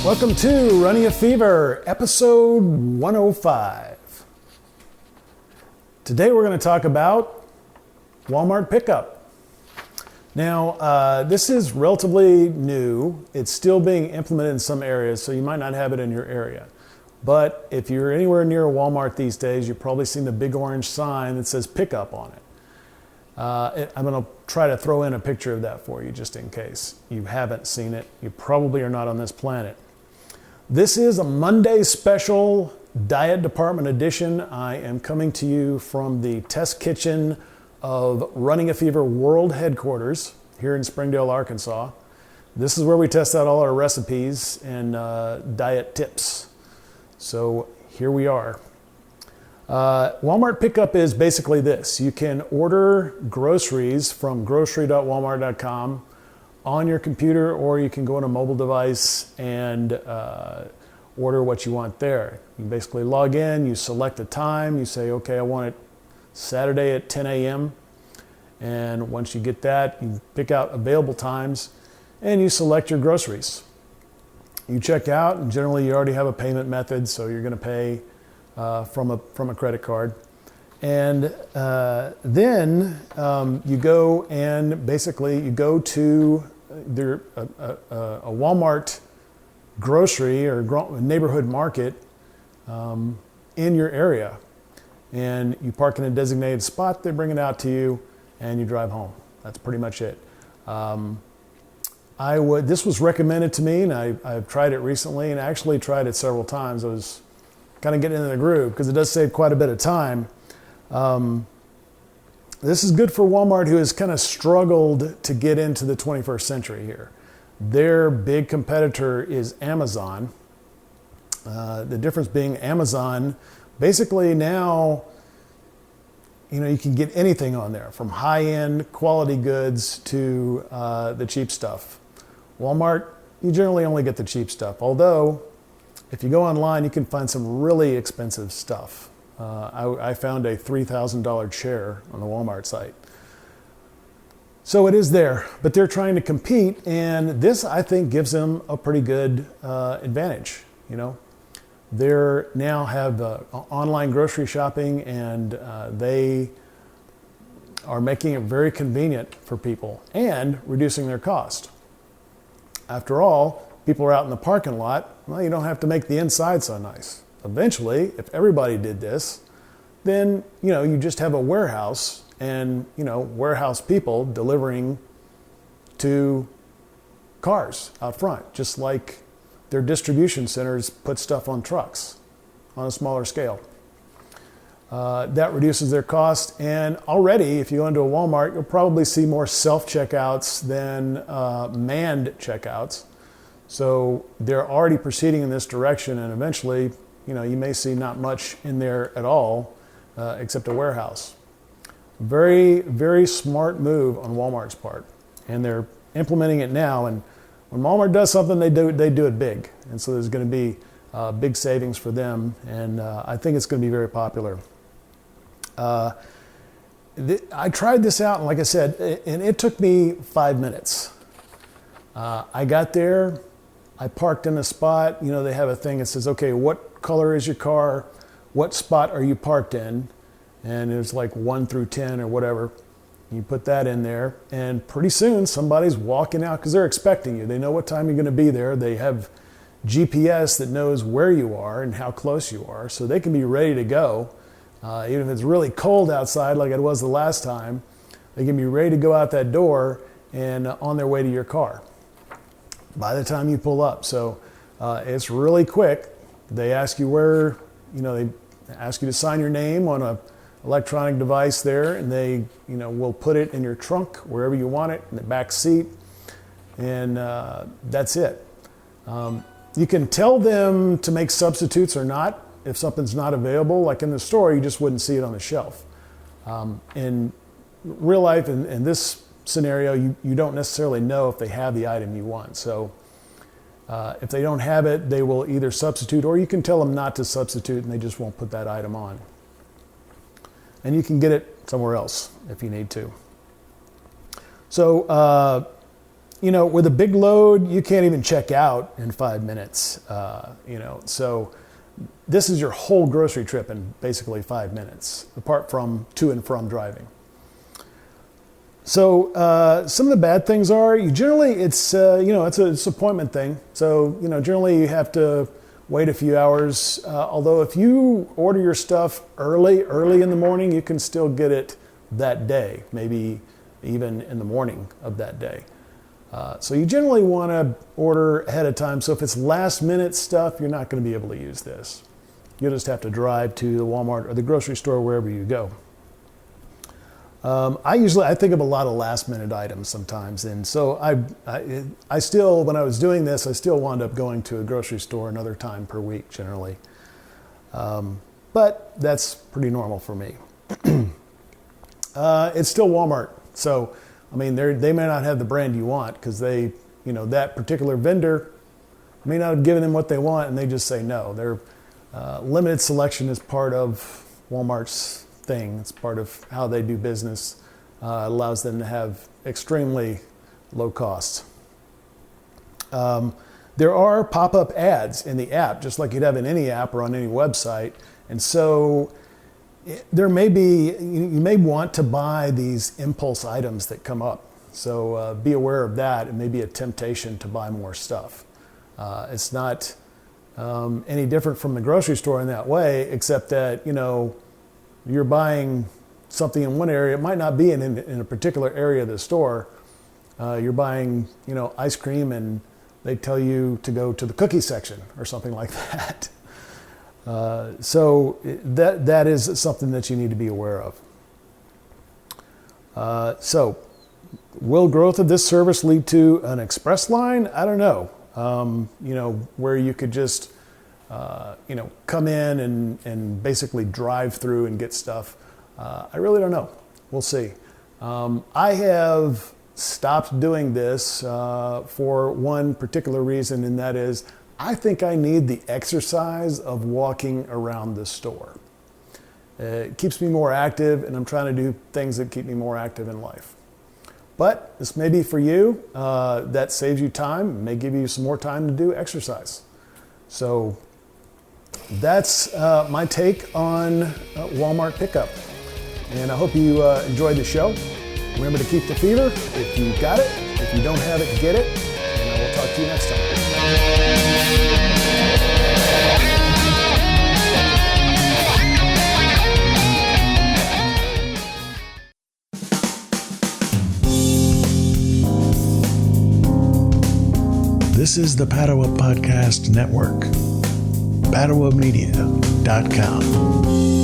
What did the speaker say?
Welcome to Running a Fever, episode 105. Today we're going to talk about Walmart pickup. Now, this is relatively new. It's still being implemented in some areas, so you might not have it in your area. But if you're anywhere near a Walmart these days, you've probably seen the big orange sign that says pickup on it. I'm going to try to throw in a picture of that for you just in case you haven't seen it. You probably are not on this planet. This is a Monday special Diet Department edition. I am coming to you from the test kitchen of Running a Fever World Headquarters here in Springdale, Arkansas. This is where we test out all our recipes and diet tips. So here we are. Walmart pickup is basically this. You can order groceries from grocery.walmart.com on your computer, or you can go on a mobile device and order what you want there. You basically log in, you select a time, you say, okay, I want it Saturday at 10 a.m. And once you get that, you pick out available times and you select your groceries. You check out, and generally you already have a payment method, so you're going to pay from a credit card. And then you go and basically you go to a Walmart grocery or neighborhood market in your area. And you park in a designated spot, they bring it out to you, and you drive home. That's pretty much it. This was recommended to me, and I've tried it recently, and I actually tried it several times. I was kind of getting into the groove because it does save quite a bit of time. This is good for Walmart, who has kind of struggled to get into the 21st century here. Their big competitor is Amazon. The difference being Amazon, basically now, you can get anything on there, from high-end quality goods to the cheap stuff. Walmart, you generally only get the cheap stuff, although if you go online, you can find some really expensive stuff. I found a $3,000 chair on the Walmart site. So it is there, but they're trying to compete, and this, I think, gives them a pretty good advantage. They now have online grocery shopping, and they are making it very convenient for people and reducing their cost. After all, people are out in the parking lot. Well, you don't have to make the inside so nice. Eventually, if everybody did this, then you just have a warehouse and warehouse people delivering to cars out front, just like their distribution centers put stuff on trucks on a smaller scale. That reduces their cost, and already if you go into a Walmart, you'll probably see more self-checkouts than manned checkouts. So they're already proceeding in this direction, and eventually you may see not much in there at all except a warehouse. Very, very smart move on Walmart's part, and they're implementing it now. And when Walmart does something, they do it big, and so there's going to be big savings for them, and I think it's going to be very popular. I tried this out, and like I said, and it took me 5 minutes. I got there, I parked in a spot. They have a thing that says, okay, what color is your car? What spot are you parked in? And it's like 1 through 10 or whatever. You put that in there, and pretty soon somebody's walking out because they're expecting you. They know what time you're going to be there. They have GPS that knows where you are and how close you are, so they can be ready to go. Even if it's really cold outside like it was the last time, they can be ready to go out that door and on their way to your car by the time you pull up. So it's really quick. They ask you they ask you to sign your name on a electronic device there, and they will put it in your trunk wherever you want it, in the back seat, and that's it. You can tell them to make substitutes or not if something's not available. Like in the store, you just wouldn't see it on the shelf. In real life, in this scenario, you don't necessarily know if they have the item you want. So if they don't have it, they will either substitute, or you can tell them not to substitute and they just won't put that item on. And you can get it somewhere else if you need to. So with a big load, you can't even check out in 5 minutes. So this is your whole grocery trip in basically 5 minutes, apart from to and from driving. So some of the bad things are it's an appointment thing. So generally you have to wait a few hours. Although if you order your stuff early in the morning, you can still get it that day, maybe even in the morning of that day. So you generally want to order ahead of time. So if it's last minute stuff, you're not going to be able to use this. You'll just have to drive to the Walmart or the grocery store, wherever you go. I think of a lot of last minute items sometimes. And so I still, when I was doing this, I still wound up going to a grocery store another time per week generally. But that's pretty normal for me. It's still Walmart. So, they may not have the brand you want because that particular vendor may not have given them what they want and they just say no. Their limited selection is part of Walmart's thing. It's part of how they do business. It allows them to have extremely low costs. There are pop-up ads in the app, just like you'd have in any app or on any website. And so you may want to buy these impulse items that come up. So be aware of that. It may be a temptation to buy more stuff. It's not any different from the grocery store in that way, except that, you're buying something in one area. It might not be in a particular area of the store. You're buying, ice cream and they tell you to go to the cookie section or something like that. So that is something that you need to be aware of. So will growth of this service lead to an express line? I don't know. Where you could just, come in and basically drive through and get stuff. I really don't know. We'll see. I have stopped doing this for one particular reason, and that is I think I need the exercise of walking around the store. It keeps me more active, and I'm trying to do things that keep me more active in life. But this may be for you. That saves you time, may give you some more time to do exercise. So that's my take on Walmart pickup. And I hope you enjoyed the show. Remember to keep the fever if you got it. If you don't have it, get it. And I will talk to you next time. This is the Padua Podcast Network. PaduaMedia.com.